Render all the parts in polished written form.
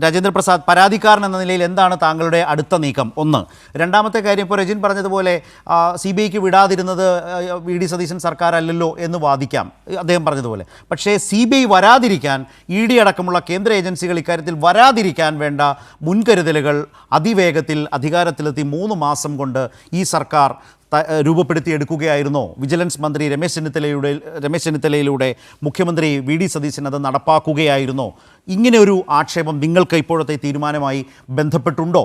രാജേന്ദ്ര പ്രസാദ്, പരാതിക്കാരൻ എന്ന നിലയിൽ എന്താണ് താങ്കളുടെ അടുത്ത നീക്കം? ഒന്ന്. രണ്ടാമത്തെ കാര്യം, ഇപ്പോൾ രജിൻ പറഞ്ഞതുപോലെ CBIക്ക് വിടാതിരുന്നത് VD സതീശൻ സർക്കാരല്ലല്ലോ എന്ന് വാദിക്കാം, അദ്ദേഹം പറഞ്ഞതുപോലെ. പക്ഷേ CBI വരാതിരിക്കാൻ, ED അടക്കമുള്ള കേന്ദ്ര ഏജൻസികൾ ഇക്കാര്യത്തിൽ വരാതിരിക്കാൻ വേണ്ട മുൻകരുതലുകൾ അതിവേഗത്തിൽ അധികാരത്തിലെത്തി 3 മാസം കൊണ്ട് ഈ സർക്കാർ രൂപപ്പെടുത്തിയെടുക്കുകയായിരുന്നോ? വിജിലൻസ് മന്ത്രി രമേശ് ചെന്നിത്തലയിലൂടെ മുഖ്യമന്ത്രി VD സതീശൻ അത് നടപ്പാക്കുകയായിരുന്നോ? ഇങ്ങനെ ഒരു ആക്ഷേപം നിങ്ങൾക്ക് ഇപ്പോഴത്തെ തീരുമാനമായി ബന്ധപ്പെട്ടുണ്ടോ?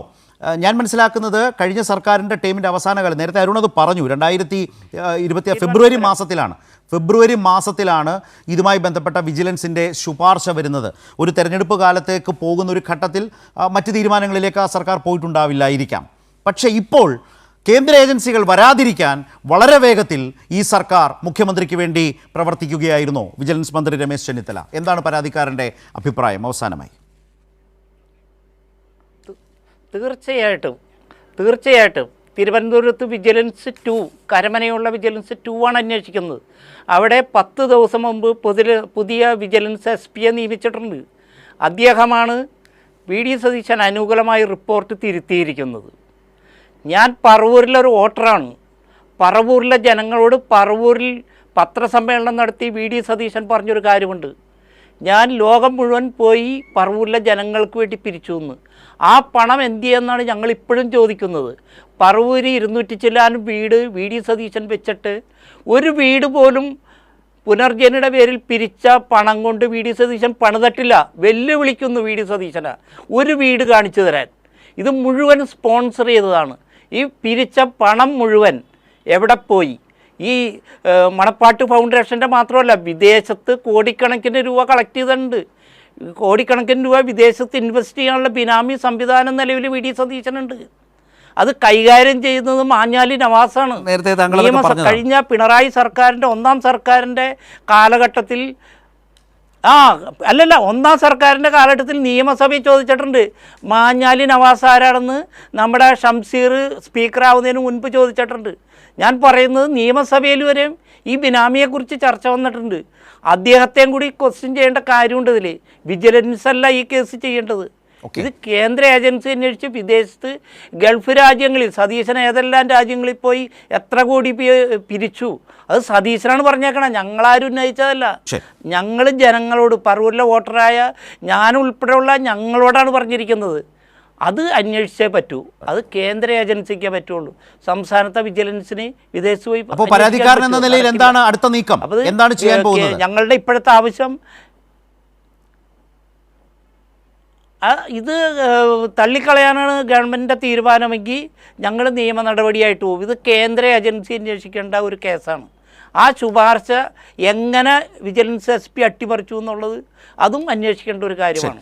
ഞാൻ മനസ്സിലാക്കുന്നത് കഴിഞ്ഞ സർക്കാരിൻ്റെ ടൈമിൻ്റെ അവസാന കാലം, നേരത്തെ അരുൺ അത് പറഞ്ഞു, 2020 ഫെബ്രുവരി മാസത്തിലാണ് ഇതുമായി ബന്ധപ്പെട്ട വിജിലൻസിൻ്റെ ശുപാർശ വരുന്നത്. ഒരു തെരഞ്ഞെടുപ്പ് കാലത്തേക്ക് പോകുന്ന ഒരു ഘട്ടത്തിൽ മറ്റ് തീരുമാനങ്ങളിലേക്ക് ആ സർക്കാർ പോയിട്ടുണ്ടാവില്ലായിരിക്കാം. പക്ഷേ ഇപ്പോൾ കേന്ദ്ര ഏജൻസികൾ വരാതിരിക്കാൻ വളരെ വേഗത്തിൽ ഈ സർക്കാർ മുഖ്യമന്ത്രിക്ക് വേണ്ടി പ്രവർത്തിക്കുകയായിരുന്നോ വിജിലൻസ് മന്ത്രി രമേശ് ചെന്നിത്തല? എന്താണ് പരാതിക്കാരൻ്റെ അഭിപ്രായം അവസാനമായി? തീർച്ചയായിട്ടും തിരുവനന്തപുരത്ത് വിജിലൻസ് 2, കരമനയുള്ള വിജിലൻസ് 2 ആണ് അന്വേഷിക്കുന്നത്. അവിടെ 10 ദിവസം മുമ്പ് പുതിയ വിജിലൻസ് SP നിയമിച്ചിട്ടുണ്ട്. അദ്ദേഹമാണ് VD സതീശൻ അനുകൂലമായി റിപ്പോർട്ട് തിരുത്തിയിരിക്കുന്നത്. ഞാൻ പറവൂരിലൊരു വോട്ടറാണ്. പറവൂരിലെ ജനങ്ങളോട് പറവൂരിൽ പത്രസമ്മേളനം നടത്തി VD സതീശൻ പറഞ്ഞൊരു കാര്യമുണ്ട്, ഞാൻ ലോകം മുഴുവൻ പോയി പറവൂരിലെ ജനങ്ങൾക്ക് വേണ്ടി പിരിച്ചു എന്ന്. ആ പണം എന്ത് ചെയ്യുമെന്നാണ് ഞങ്ങളിപ്പോഴും ചോദിക്കുന്നത്. പറവൂര് 200 ചില്ലാനും വീട് VD സതീശൻ വെച്ചിട്ട് ഒരു വീട് പോലും പുനർജനിയുടെ പേരിൽ പിരിച്ച പണം കൊണ്ട് VD സതീശൻ പണിതട്ടില്ല. വെല്ലുവിളിക്കുന്നു VD സതീശനാ ഒരു വീട് കാണിച്ചു തരാൻ. ഇത് മുഴുവൻ സ്പോൺസർ ചെയ്തതാണ്. ഈ പിരിച്ച പണം മുഴുവൻ എവിടെ പോയി? ഈ മണപ്പാട്ട് ഫൗണ്ടേഷൻ്റെ മാത്രമല്ല, വിദേശത്ത് കോടിക്കണക്കിന് രൂപ കളക്ട് ചെയ്തിട്ടുണ്ട്. കോടിക്കണക്കിന് രൂപ വിദേശത്ത് ഇൻവെസ്റ്റ് ചെയ്യാനുള്ള ബിനാമി സംവിധാനം നിലവിൽ VD സതീശനുണ്ട്. അത് കൈകാര്യം ചെയ്യുന്നത് മാഞ്ഞാലി നവാസാണ്. കഴിഞ്ഞ പിണറായി സർക്കാരിൻ്റെ 1ാം സർക്കാരിൻ്റെ കാലഘട്ടത്തിൽ ഒന്നാം സർക്കാരിൻ്റെ കാലഘട്ടത്തിൽ നിയമസഭയിൽ ചോദിച്ചിട്ടുണ്ട്. മാഞ്ഞാലി നവാസ് ആരാണെന്ന് നമ്മുടെ ഷംസീർ സ്പീക്കറാവുന്നതിന് മുൻപ് ചോദിച്ചിട്ടുണ്ട്. ഞാൻ പറയുന്നത് നിയമസഭയിൽ വരെയും ഈ ബിനാമിയെക്കുറിച്ച് ചർച്ച വന്നിട്ടുണ്ട്. അദ്ദേഹത്തെയും കൂടി ക്വസ്റ്റ്യൻ ചെയ്യേണ്ട കാര്യമുണ്ട്. ഇതിൽ വിജിലൻസ് അല്ല ഈ കേസ് ചെയ്യേണ്ടത്. ഇത് കേന്ദ്ര ഏജൻസി അന്വേഷിച്ച് വിദേശത്ത് ഗൾഫ് രാജ്യങ്ങളിൽ സതീശൻ ഏതെല്ലാം രാജ്യങ്ങളിൽ പോയി എത്ര കോടി പിരിച്ചു, അത് സതീശനാണ് പറഞ്ഞേക്കണം. ഞങ്ങളാരും ഉന്നയിച്ചതല്ല. ഞങ്ങൾ ജനങ്ങളോട്, പറവൂരിലെ വോട്ടറായ ഞാനുൾപ്പെടെയുള്ള ഞങ്ങളോടാണ് പറഞ്ഞിരിക്കുന്നത്. അത് അന്വേഷിച്ചേ പറ്റൂ. അത് കേന്ദ്ര ഏജൻസിക്കേ പറ്റുള്ളൂ. സംസ്ഥാനത്തെ വിജിലൻസിന് വിദേശത്ത് പോയി. പരാതിക്കാരൻ എന്ന നിലയിൽ എന്താണ് അടുത്ത നീക്കം? എന്താണ് ചെയ്യാൻ പോകുന്നത്? ഞങ്ങളുടെ ഇപ്പോഴത്തെ ആവശ്യം ഇത് തള്ളിക്കളയാനാണ് ഗവൺമെൻറ്റിൻ്റെ തീരുമാനമെങ്കിൽ ഞങ്ങൾ നിയമ നടപടിയായിട്ട് പോകും. ഇത് കേന്ദ്ര ഏജൻസി അന്വേഷിക്കേണ്ട ഒരു കേസാണ്. ആ ശുപാർശ എങ്ങനെ വിജിലൻസ് SP അട്ടിമറിച്ചു എന്നുള്ളത് അതും അന്വേഷിക്കേണ്ട ഒരു കാര്യമാണ്.